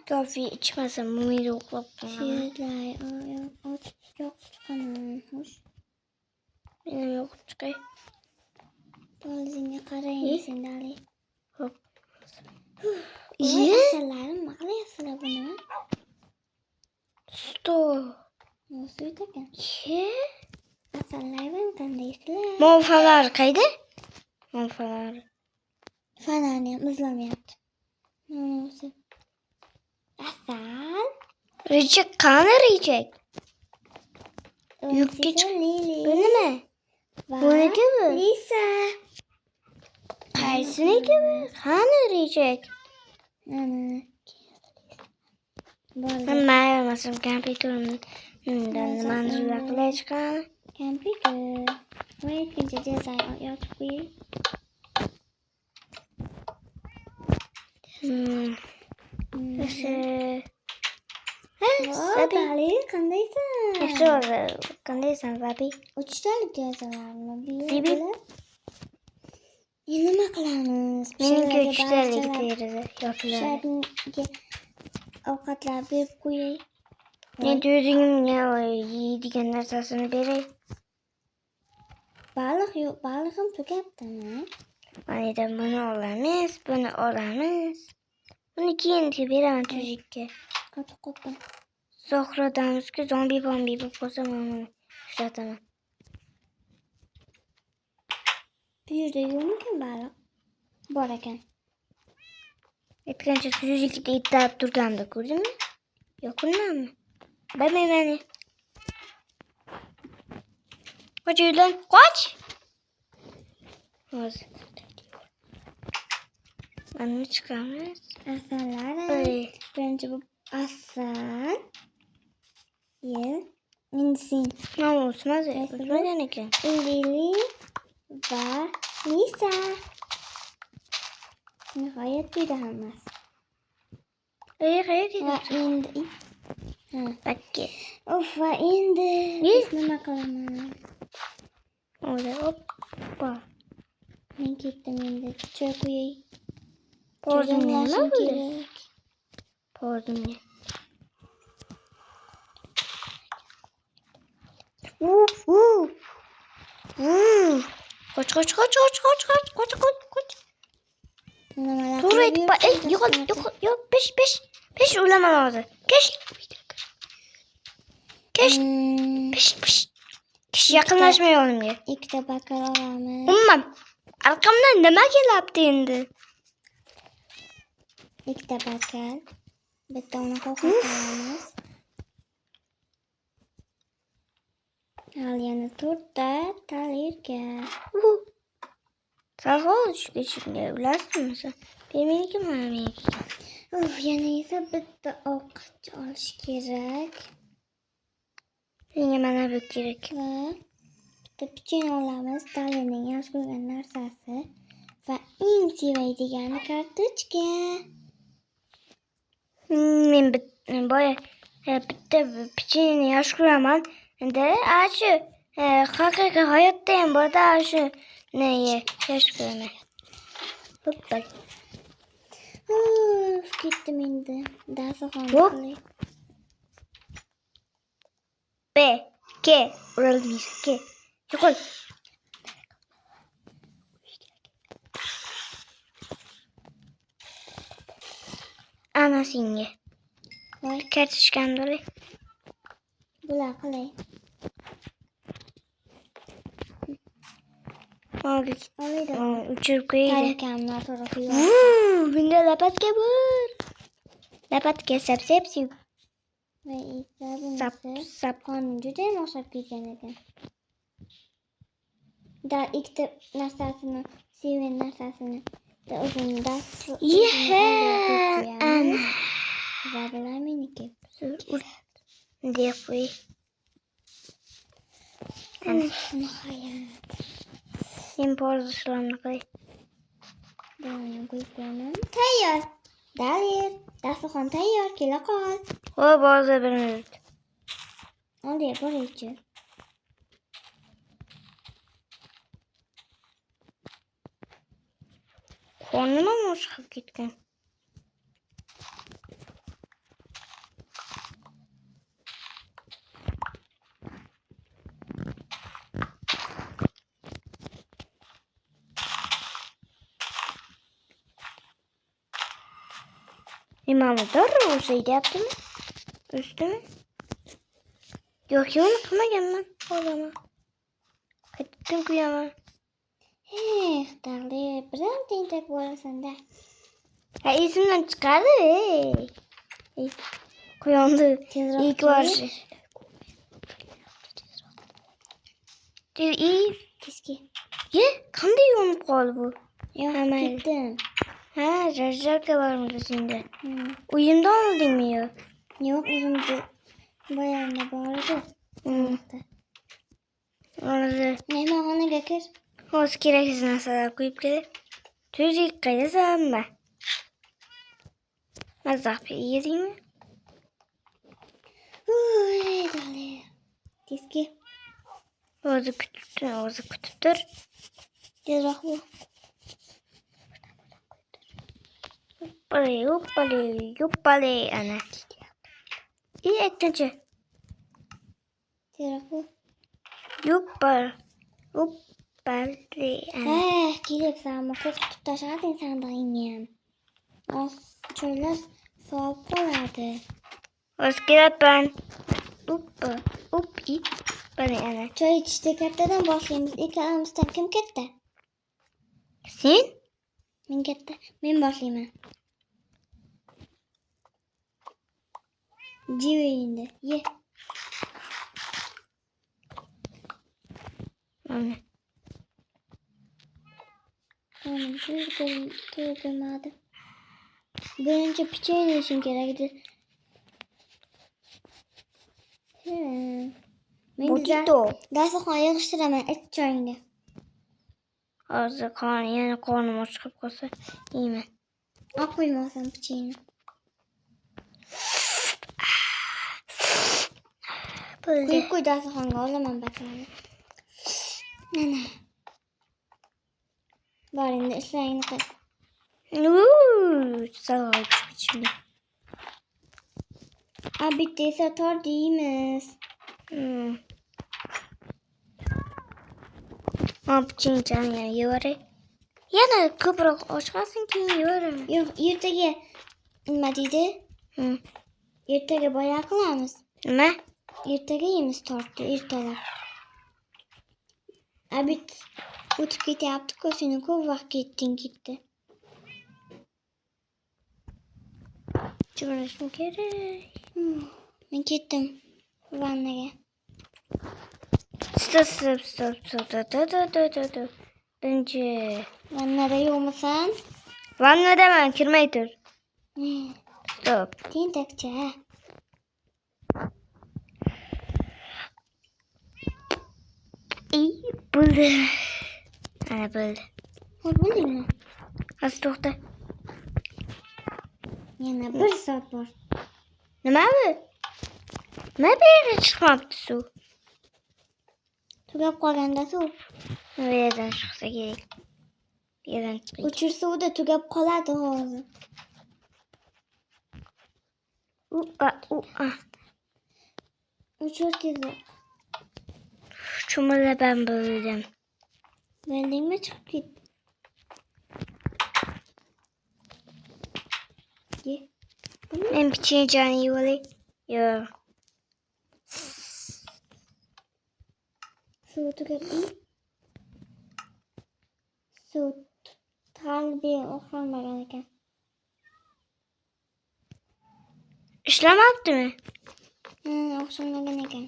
Kahve içmesem mumini okup Şiirler, yok çıkanın hoş. benim yok çıkay. Dolzini karayın sendali. Hop. İyi. Asallarım makla yasala bunu. Sto. Nasıl yutakan? Ki? Asallar ben tanıdıysılar. Monfalar kaydı? Monfalar. Falan mızlam yaptı. Nasıl? Asal. Ricek kanı ricek. Yük geç. Lili. Böyle mi? Bu ne gibi? Lisa. Tersine gibi. Kanı ricek. Ana. Ben mayalmasın. Kampiturun. Manzurla çıkan. Computer. Wait, can design on your screen? Nasıl? Sabi, kandaysan. İşte orada. Kandaysan Sabi. Uçtalık cezalarını Sibi. biliyor. Yine makalınız. Benimki 3 TL gidiyoruz. Yapılar. Avukatlar bir koyayım. Ne düzgün ne o yiğidigen dersasını beri. Balık yok. Balığım tüketti. Aniden bunu olamaz. Bunu olamaz. Bunu giyinti bir an çocukki. Katı kopa. Sofradamız ki zombi bombi bu pozamam. Şuradan. Bir de yumurken balık. Boraken. Etkençe çocukki de iddia durgan da gördün mü? Yok ondan mı? Ben mi beni? Kaç lan? Kaç! Olsun. Ben mi çıkamaz? Asallar. Bence bu asal. Yel. İnsin. Ne olsun hadi. Olsun gene ki. Lili ve Lisa. Nihayet bir daha olmaz. Hayır Ve gidiyor. indi. Bak ki. Of ve indi. Biz bakalım. Orada hoppa. Ben gittim indi. Çok iyi. Pozum Çocuğum ne yaşım böyle? gerek. Pozum ne? Kaç. Dur et bak. Yok 5 ulama lazım. Geç. Geç yakınlaşmayalım ya. İlk de bakalım. Ummam. Arkamdan ne yaptı indi? İlk de bakal. Bir de onu kokatalımız. Al yanı tut da talir ki. Sağ ol şu geçimde evlarsın mı sen? Benim kim var Of yani ise bitti o kaç alış gerek. Yine bana bir gerek. Ve bitti bütün olamız Dali'nin yaş koygan narsası. Ve en sevdiğim kartuşka. Ben böyle bitti piçin yaş kuramam. De aşı hakiki hayattayım burada aşı neye yaş kuramam. Hoppa. Of gittim indi. Daha sonra Hop. B K Uralmış K. Çokol. Anasını. Vay. Kartuşkan dolu. Bula kalay. Uçurup koyayım. Tarıkamlar tarafı yok. Bunda lapat kabur. Lapat ke sap. Ve ise Sap. Konuncu değil mi o şapkayı denedin? Daha ilk de narsasını, Steven narsasını da uzun da Ana. Zabeler minik. Diye koy. Hayat. Impor dışlarını koy. Ben koyuyorum. Tayyar. Dalir. Daha sonra tayyar. Kila kal. O bazı bir minut. Oraya boraychi. Qornim ham chiqib ketgan. İmamı doğru olsaydı yaptı mı? Üstü mü? Yok ya onu kırmagan ben. Olamam. Kaçtım kuyama. Dağlı. Biraz tentek borasan da. Ha isimden çıkardı. Kuyandı. Tezroq İlk kel. var. İyi. Keski. Ye qanday yonib qoldi bu? Yo'q, Hemen. ketdim. Ha, jarjarka bormidi senda. Hmm. Uyimda oldingmi yo? Yo'q, o'zimda boyagina bor edi. Orada Mehmonxonaga kir. hozir keraksiz narsalar qo'yib kelib. Tuzlik qayasanmi? Mazax yedingmi? Dağlı. Keski. O'zi kutib tur. Tezroq bo'l. Yuppali ana. İyi ektinchi. Tezroq bo'l. Yuppali ana. Kelibsan, muhit tutib tashlading sandig'ingni ham. Cho'ylar sovib qoladi. Hozir kelaman. Bani ana. Choy ichishda kattadan boshlaymiz. Ikkalamizdan kim katta? Sen? Men katta. Men boshlayman. Jiveringni ye. Mana. To'ydirmadi. Birinchi pichayni yeyishim kerak edi. Men Bojito. dasturxonga yig'ishtiraman. Ich choyingni. Hozir yana qornim chiqib qolsa yeyman. Olib qo'ymoqsan pichayni. Qo'yib qo'y dasturxonga olaman baklani. Mana. Bor endi ishlaringni qil. Salg'ay chiqishdi. Bitta esa tor deymiz. Pichingchani yevaray. Yana ko'proq oshqasin keyin yevaraman. Yo'q, ertaga nima deydi? Ertaga boya qilamiz. Nima? Ertaga yeymiz tortni, ertalab. Abit o'tib ketyapti-ku, seni ko'p vaqt ketdi. Chiqarishim kerak. Men ketdim vannaga. Stop. Birinchi. Vannada yo'qmisan? Vannadaman, kirmay tur. Stop. Tentakcha. Bo'ldi. Ana bo'ldi. Hozir bo'ldingmi? Hozir to'xta. Yana 1 soat bor. Nima bu? Nima bu yerga chiqmabdi suv? Tugab qolganda suv. Bu yerdan chiqsa kerak. Bu yerdan chiqing. O'chir suvda tugab qoladi hozir. O'chir tezroq. Cho'milib ham bo'ldim. Bo'ldingmi? Chiqib ket. Ye. Men pichingchani yevolay. Yo'q. Suv tugatding? Suv talbiy uxlamagan ekan. Ishlamabdimi? O'xshamagan ekan.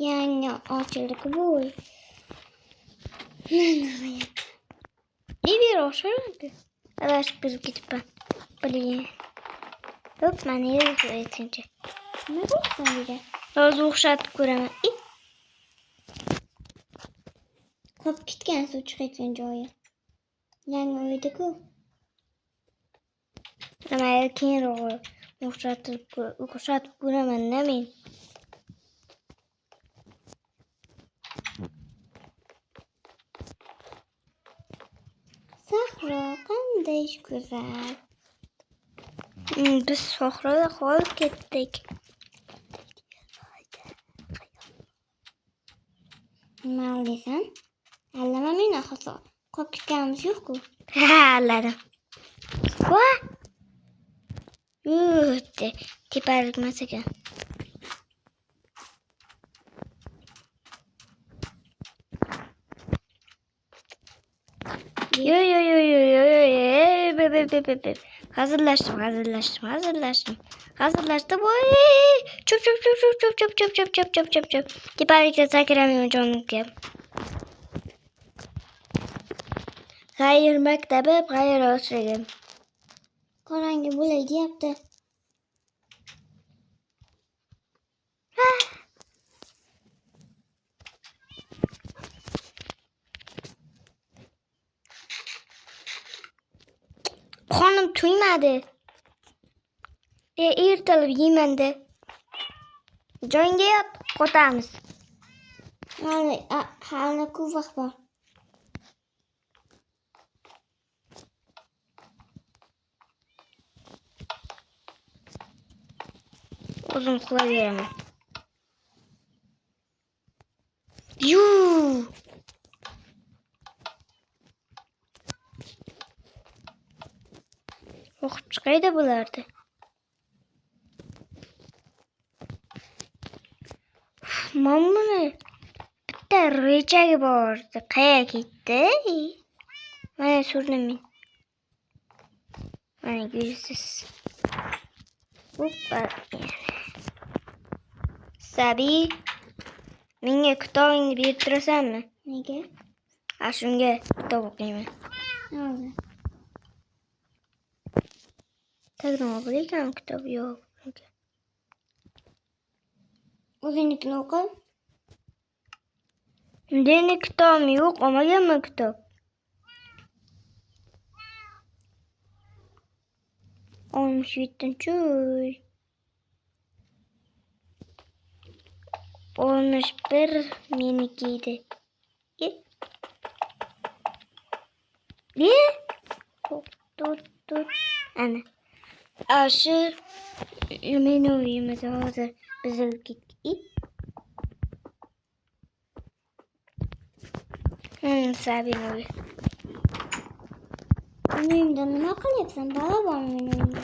Yangi ochildi-ku bu. Bir o'xshamaydi. Adashib kirib ketibman. Bilin. Yo'q, meni yerga aytsinchi. Nima bo'psan deydi? Hozir o'xshatib ko'raman. Qolib ketgan suv chiqayotgan joyi. Yangi uyda-ku. Nima keyinroq o'xshatib ko'raman men. Qanday güzel. Biz sohrada qolib ketdik. Nima deysan? Allama meni xo'sa. Qolib ketganimiz yo'q-ku. Ha, anladim. Va! Tepalikmas ekan. Yo. Hazırlaştım. Oy! Çöp. Tepalikte sakramıyorum canım ki. Hayır maktabi, hayır oturayım. Qorangi bo'lay deyapti. Qonim to'ymadi. Ertalab yeyman de. Joyingga yot, qotamiz. Hali ko'p vaqt bor. O'zim qilaveraman. Yuu! O'qib chiqayda bo'lardi. Mana bitta rechagi bor. Qayerga ketdi? Mana surdim men. Mana ko'rasiz. Hoppa. Sabi, menga kitobingni berib turasanmi? Nega? Shunga kitob o'qiyman. Nima? Tag'in o'qiyman kitob yo'q. O'zingnikini o'qi. Meni kitobim yo'q, olmaganman kitob. Olmuş bittin çuy. Olmuş bir minikiydi. Ne? Dur. Ana. Aşır. Meni uyumadı hazır. Bize git. Sabine uyu. Uyimda nima qilyapsan? Bala bormi meni uyimda?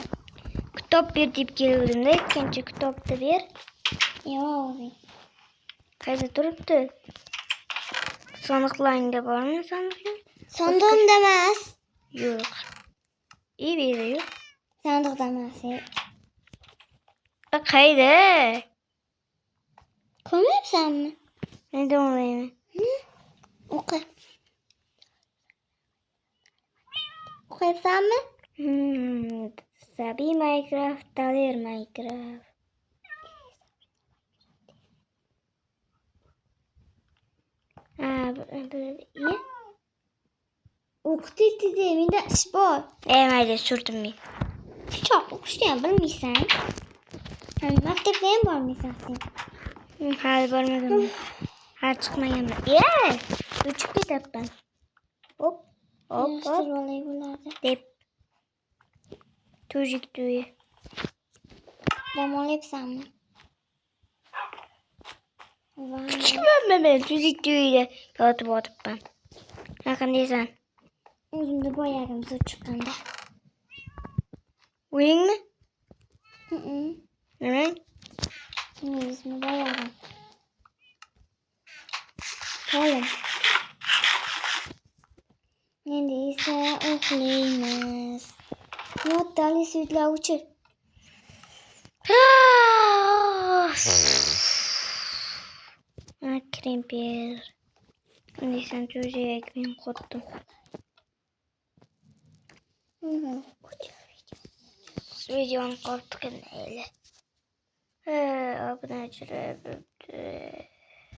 Kitap bir deb keldim de, ikkinchi kitobni ber. Yo'q. Qayda turibdi? Sandiqlaringda bormi sandiqlar? Sandiqda emas. Yo'q. İyi biri yo'q. Sandiqda emas. Qayda? Ko'ryapsanmi? Nega o'ylayman? O'qi. O'qiyapsanmi? Sabi Minecraft, Taler Minecraft. İyi. O'qitdi, menda ish bor. Mayli, surdim men. Pichoq o'qishni ham bilmaysan. Maktabga ham bormaysan sen. Hali bormadim. Hali chiqmaganman. Uchib ketyapman. Hop. Yig'ishtirib olay bo'lardi. Deb. Tujik tuyi. Dam olyapsanmi? Chiqmaman men tujik tuyida yotib o'tiribman. Qanaqaysan? O'zimda boyagim suv chiqqanda. O'yingmi? Nima? O'zimda boyagim. Qo'lim. Endi esa uxlaymiz. Yo'tali suytlar o'chir. Kremper. Neysen çocuğa ekmeğimi koydum. Videonun koltuk neyle? Abone olmayı